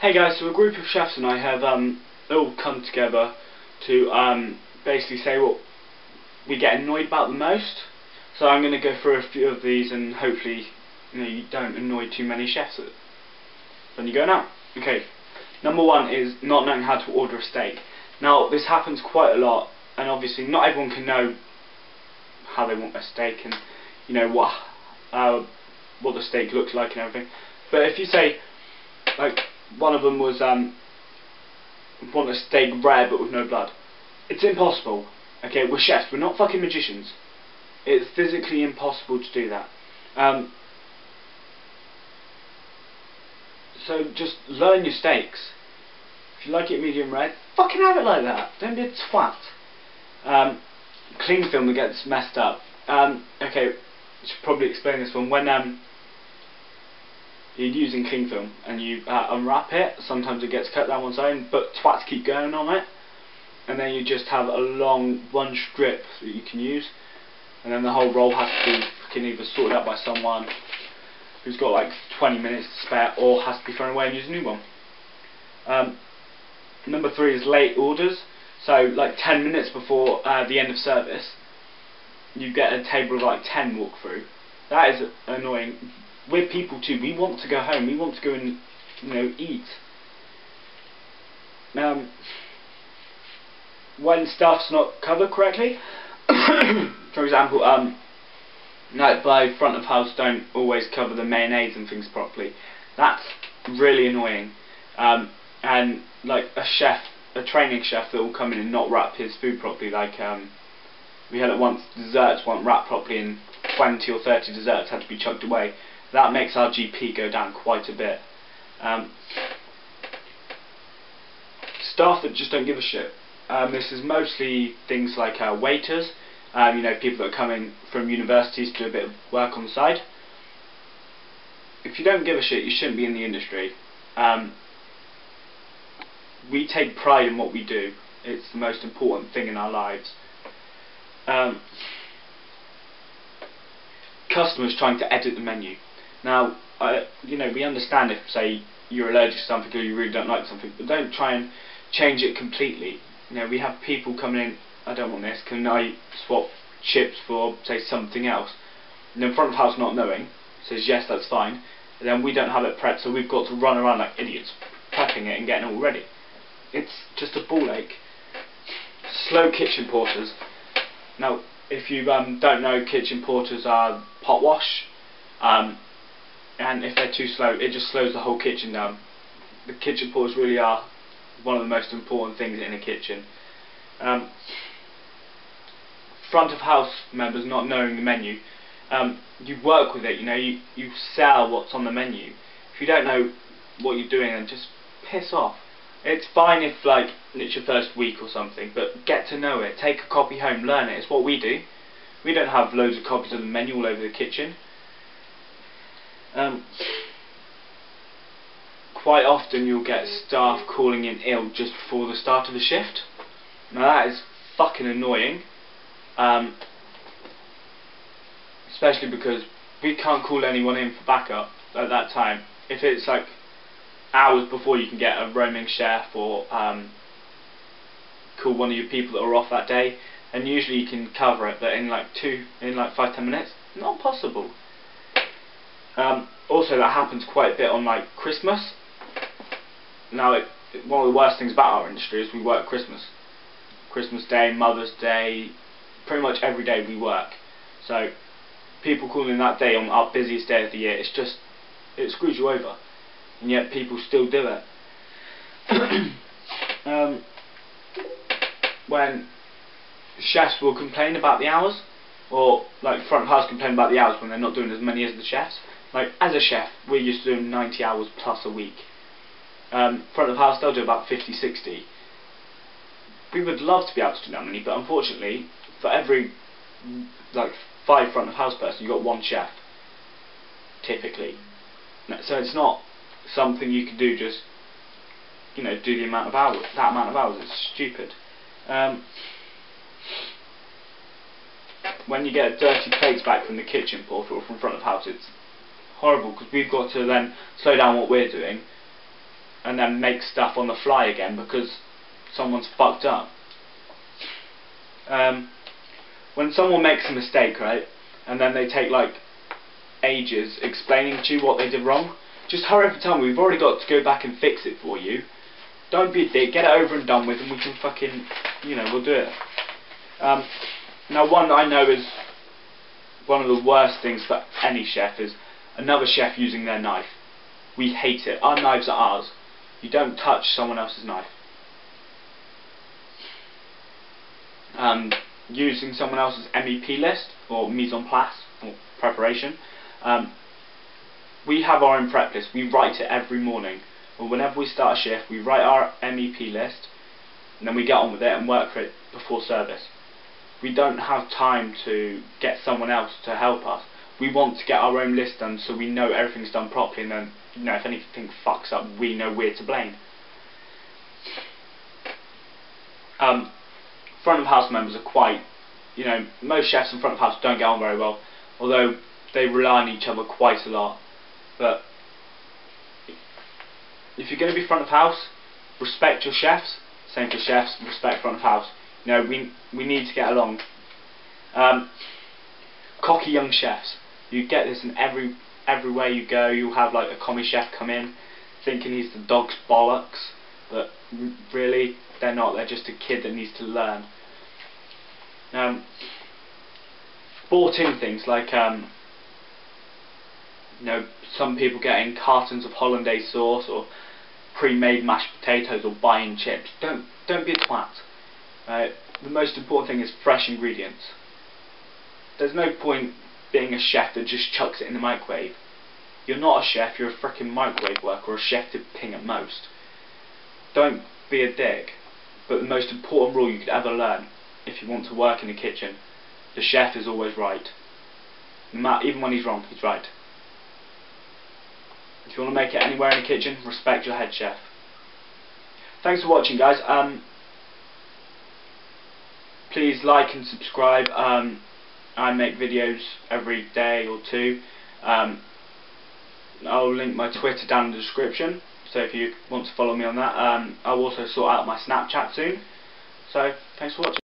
Hey guys, so a group of chefs and I have all come together to basically say what we get annoyed about the most. So I'm going to go through a few of these and hopefully you don't annoy too many chefs when you go out. Okay, number one is not knowing how to order a steak. Now this happens quite a lot, and obviously not everyone can know how they want a steak and what the steak looks like and everything. But if you say, like, one of them was want a steak rare but with no blood, it's impossible. Okay, we're chefs, we're not fucking magicians. It's physically impossible to do that. So just learn your steaks. If you like it medium rare, fucking have it like that. Don't be a twat. Cling film that gets messed up. Okay, I should probably explain this one. When you're using cling film and you unwrap it, sometimes it gets cut down one side, but twats keep going on it, and then you just have a long one strip that you can use, and then the whole roll has to be fucking either sorted out by someone who's got like 20 minutes to spare, or has to be thrown away and use a new one. Number 3 is late orders. So like 10 minutes before the end of service, you get a table of like 10 walk through. That is annoying. We're people too. We want to go home. We want to go and eat. When stuff's not covered correctly, for example, like by front of house don't always cover the mayonnaise and things properly. That's really annoying. And like a training chef that will come in and not wrap his food properly. Like we had it once, desserts weren't wrapped properly and 20 or 30 desserts had to be chucked away. That makes our GP go down quite a bit. Staff that just don't give a shit. This is mostly things like waiters, people that are coming from universities to do a bit of work on the side. If you don't give a shit, you shouldn't be in the industry. We take pride in what we do. It's the most important thing in our lives. Customers trying to edit the menu. Now, we understand if, say, you're allergic to something or you really don't like something, but don't try and change it completely. We have people coming in, I don't want this, can I swap chips for, say, something else? And then front of house not knowing, says yes, that's fine, and then we don't have it prepped, so we've got to run around like idiots, prepping it and getting it all ready. It's just a ball ache. Slow kitchen porters. Now, if you don't know, kitchen porters are pot wash, and if they're too slow, it just slows the whole kitchen down. The kitchen porters really are one of the most important things in a kitchen. Front of house members not knowing the menu. You work with it, you sell what's on the menu. If you don't know what you're doing, then just piss off. It's fine if it's your first week or something, but get to know it. Take a copy home, learn it. It's what we do. We don't have loads of copies of the menu all over the kitchen. Quite often you'll get staff calling in ill just before the start of the shift. Now that is fucking annoying. Especially because we can't call anyone in for backup at that time. If it's like hours before, you can get a roaming chef or call one of your people that are off that day, and usually you can cover it, but in like 5-10 minutes, not possible. Also that happens quite a bit on like Christmas. Now one of the worst things about our industry is we work Christmas Day, Mother's Day, pretty much every day we work. So people calling that day on our busiest day of the year, it screws you over. And yet people still do it. When chefs will complain about the hours, or like front of house complain about the hours when they're not doing as many as the chefs. Like as a chef, we're used to doing 90 hours plus a week. Front of house, they'll do about 50-60. We would love to be able to do that many, but unfortunately, for every 5 front of house person, you've got 1 chef, typically. So it's not something you can do just do the amount of hours, that amount of hours. It's stupid. When you get dirty plates back from the kitchen porter or from front of house, it's horrible, because we've got to then slow down what we're doing and then make stuff on the fly again because someone's fucked up. When someone makes a mistake, right, and then they take like ages explaining to you what they did wrong, just hurry up and tell me. We've already got to go back and fix it for you. Don't be a dick, get it over and done with, and we can fucking, you know, we'll do it. Now, one I know is one of the worst things for any chef is another chef using their knife. We hate it. Our knives are ours. You don't touch someone else's knife. Using someone else's MEP list or mise en place or preparation. We have our own prep list. We write it every morning. Or whenever we start a shift, we write our MEP list and then we get on with it and work for it before service. We don't have time to get someone else to help us. We want to get our own list done so we know everything's done properly, and then, you know, if anything fucks up, we know we're to blame. Front of house members are quite, you know, most chefs in front of house don't get on very well, although they rely on each other quite a lot. But if you're going to be front of house, respect your chefs. Same for chefs, respect front of house. You know, we need to get along. Cocky young chefs. You get this in everywhere you go. You'll have like a commie chef come in thinking he's the dog's bollocks, but really they're not. They're just a kid that needs to learn. Bought in things like you know, some people getting cartons of hollandaise sauce or pre-made mashed potatoes or buying chips. Don't be a twat. The most important thing is fresh ingredients. There's no point being a chef that just chucks it in the microwave. You're not a chef, you're a frickin' microwave worker or a chef to ping at most. Don't be a dick. But the most important rule you could ever learn if you want to work in the kitchen, the chef is always right. Even when he's wrong, he's right. If you want to make it anywhere in the kitchen, respect your head chef. Thanks for watching, guys. Please like and subscribe. I make videos every day or two. I'll link my Twitter down in the description, so if you want to follow me on that. I'll also sort out my Snapchat soon. So, thanks for watching.